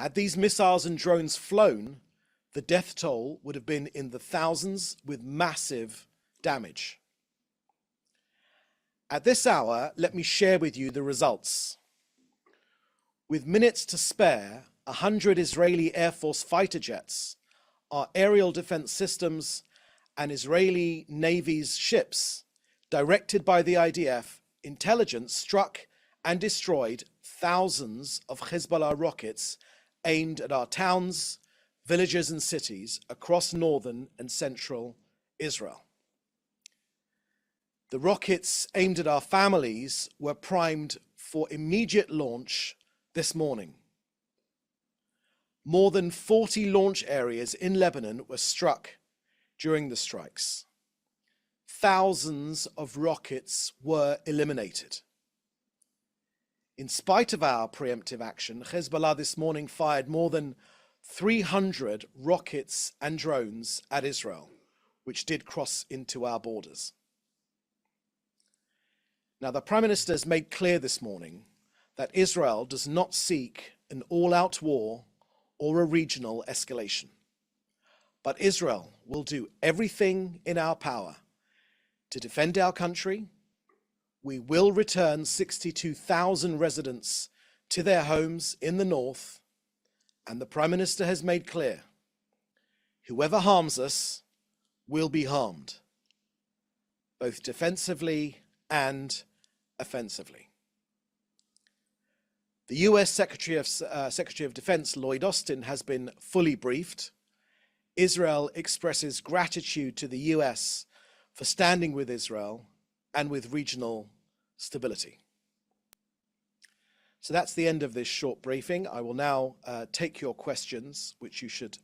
Had these missiles and drones flown, the death toll would have been in the thousands with massive damage. At this hour, let me share with you the results. With minutes to spare, 100 Israeli Air Force fighter jets, our aerial defense systems, and Israeli Navy's ships, directed by the IDF, intelligence struck and destroyed thousands of Hezbollah rockets aimed at our towns, villages and cities across northern and central Israel. The rockets aimed at our families were primed for immediate launch this morning. More than 40 launch areas in Lebanon were struck during the strikes. Thousands of rockets were eliminated. In spite of our preemptive action, Hezbollah this morning fired more than 300 rockets and drones at Israel, which did cross into our borders. Now, the Prime Minister has made clear this morning that Israel does not seek an all-out war or a regional escalation. But Israel will do everything in our power to defend our country. We will return 62,000 residents to their homes in the north, and the Prime Minister has made clear, whoever harms us will be harmed, both defensively and offensively. The US Secretary of Defense Lloyd Austin has been fully briefed. Israel expresses gratitude to the US for standing with Israel and with regional stability. So that's the end of this short briefing. I will now take your questions, which you should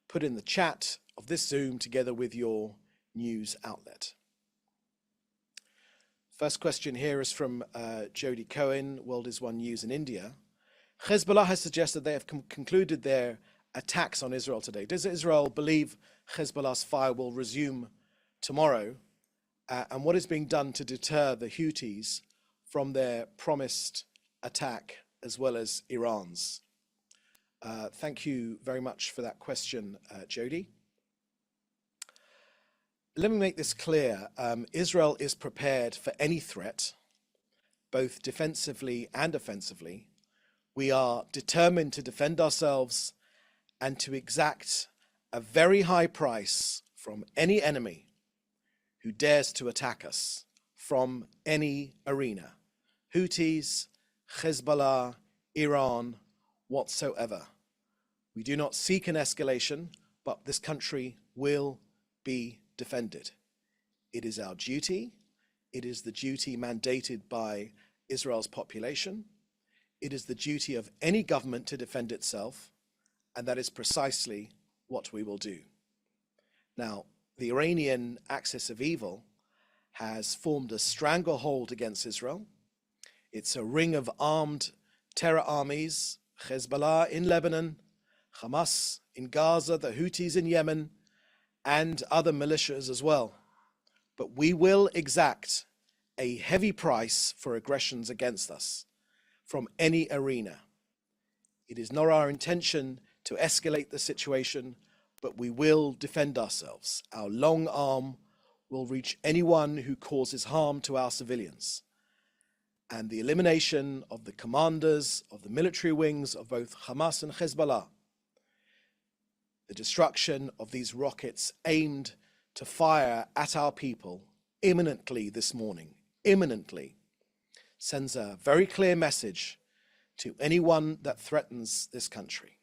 put in the chat of this Zoom together with your news outlet. First question here is from Jody Cohen, World is One News in India. Hezbollah has suggested they have concluded their attacks on Israel today. Does Israel believe Hezbollah's fire will resume tomorrow? And what is being done to deter the Houthis from their promised attack as well as Iran's? Thank you very much for that question, Jody. Let me make this clear. Israel is prepared for any threat, both defensively and offensively. We are determined to defend ourselves and to exact a very high price from any enemy who dares to attack us from any arena. Houthis, Hezbollah, Iran, whatsoever. We do not seek an escalation, but this country will be defended. It is our duty. It is the duty mandated by Israel's population. It is the duty of any government to defend itself, and that is precisely what we will do. Now, the Iranian axis of evil has formed a stranglehold against Israel. It's a ring of armed terror armies, Hezbollah in Lebanon, Hamas in Gaza, the Houthis in Yemen, and other militias as well. But we will exact a heavy price for aggressions against us from any arena. It is not our intention to escalate the situation, but we will defend ourselves. Our long arm will reach anyone who causes harm to our civilians. And the elimination of the commanders of the military wings of both Hamas and Hezbollah, the destruction of these rockets aimed to fire at our people imminently this morning, imminently, sends a very clear message to anyone that threatens this country.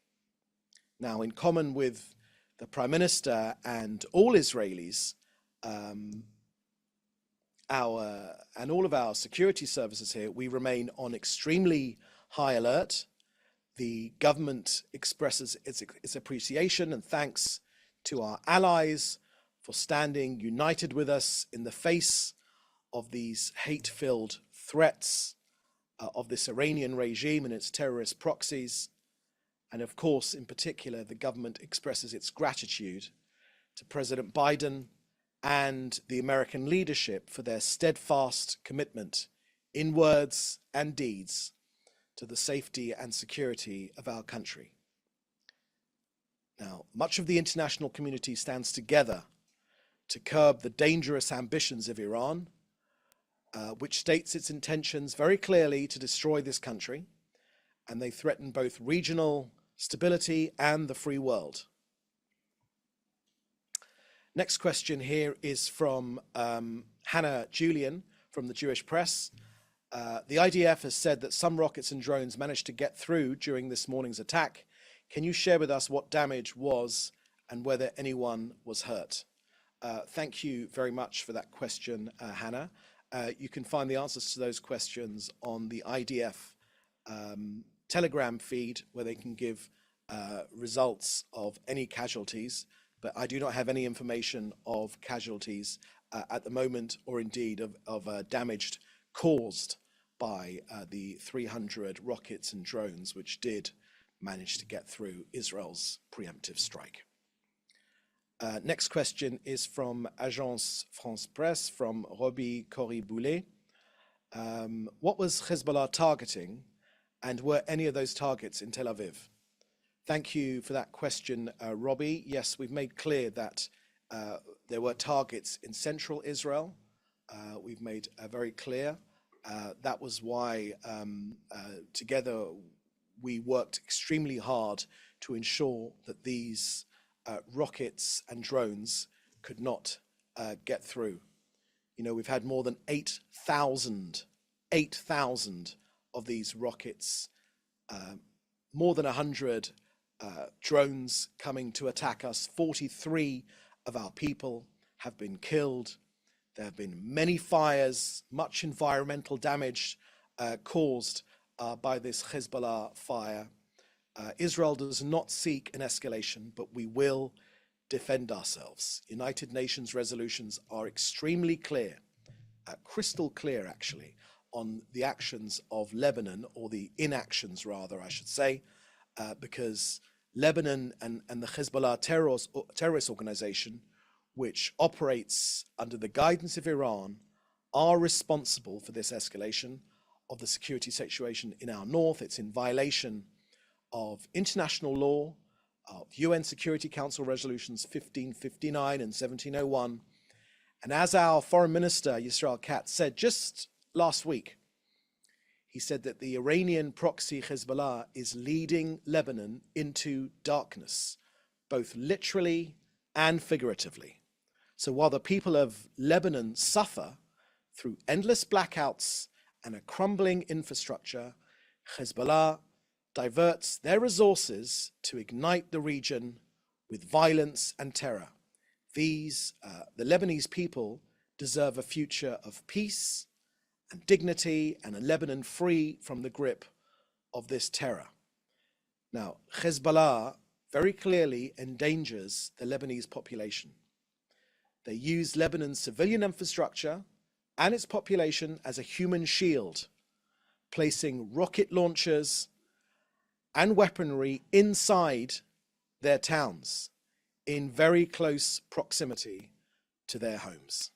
Now, in common with the Prime Minister and all Israelis, and all of our security services here, we remain on extremely high alert. The government expresses its appreciation and thanks to our allies for standing united with us in the face of these hate-filled threats of this Iranian regime and its terrorist proxies. And of course, in particular, the government expresses its gratitude to President Biden and the American leadership for their steadfast commitment in words and deeds to the safety and security of our country. Now, much of the international community stands together to curb the dangerous ambitions of Iran, which states its intentions very clearly to destroy this country, and they threaten both regional stability and the free world. Next question here is from Hannah Julian from the Jewish Press. The IDF has said that some rockets and drones managed to get through during this morning's attack. Can you share with us what damage was and whether anyone was hurt? Thank you very much for that question, Hannah. You can find the answers to those questions on the IDF Telegram feed, where they can give results of any casualties, but I do not have any information of casualties at the moment, or indeed of damage caused by the 300 rockets and drones which did manage to get through Israel's preemptive strike. Next question is from Agence France Presse, from Roby Corrie-Boulet. What was Hezbollah targeting, and were any of those targets in Tel Aviv? Thank you for that question, Robbie. Yes, we've made clear that there were targets in central Israel. We've made very clear. That was why together we worked extremely hard to ensure that these rockets and drones could not get through. You know, we've had more than 8,000 of these rockets, more than 100 drones coming to attack us. 43 of our people have been killed. There have been many fires, much environmental damage caused by this Hezbollah fire. Israel does not seek an escalation, but we will defend ourselves. United Nations resolutions are extremely clear, crystal clear actually, on the actions of Lebanon, or the inactions rather, I should say, because Lebanon and the Hezbollah terrorist organization, which operates under the guidance of Iran, are responsible for this escalation of the security situation in our north. It's in violation of international law, of UN Security Council resolutions 1559 and 1701. And as our foreign minister, Yisrael Katz, said just last week, he said that the Iranian proxy Hezbollah is leading Lebanon into darkness, both literally and figuratively. So while the people of Lebanon suffer through endless blackouts and a crumbling infrastructure, Hezbollah diverts their resources to ignite the region with violence and terror. These, the Lebanese people, deserve a future of peace and dignity, and a Lebanon free from the grip of this terror. Now, Hezbollah very clearly endangers the Lebanese population. They use Lebanon's civilian infrastructure and its population as a human shield, placing rocket launchers and weaponry inside their towns in very close proximity to their homes.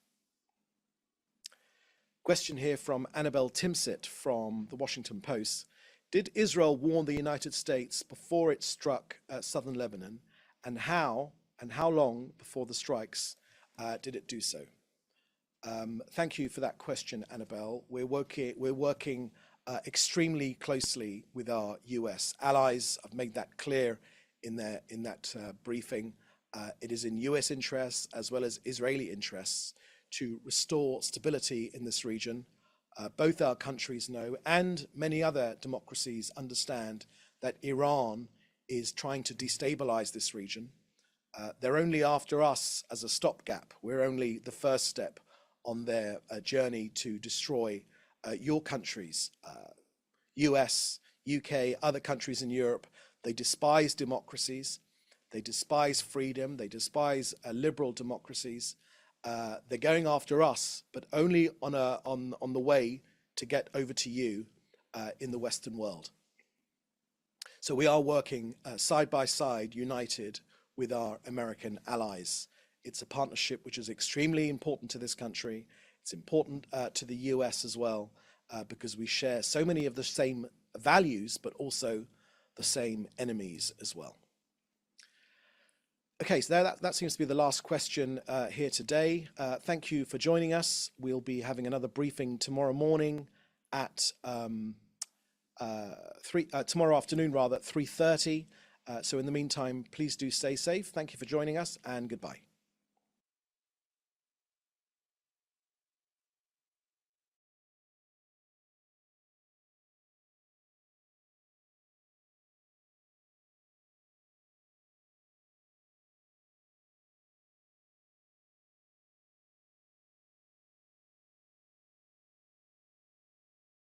Question here from Annabelle Timsit from the Washington Post. Did Israel warn the United States before it struck southern Lebanon, and how long before the strikes did it do so? Thank you for that question, Annabelle. We're working extremely closely with our US allies. I've made that clear in that briefing. It is in US interests as well as Israeli interests to restore stability in this region. Both our countries know, and many other democracies understand, that Iran is trying to destabilize this region. They're only after us as a stopgap. We're only the first step on their journey to destroy your countries, US, UK, other countries in Europe. They despise democracies. They despise freedom. They despise liberal democracies. They're going after us, but only on the way to get over to you in the Western world. So we are working side by side, united with our American allies. It's a partnership which is extremely important to this country. It's important to the US as well, because we share so many of the same values, but also the same enemies as well. Okay, so that seems to be the last question here today. Thank you for joining us. We'll be having another briefing tomorrow morning at tomorrow afternoon rather at 3:30. So in the meantime, please do stay safe. Thank you for joining us, and goodbye.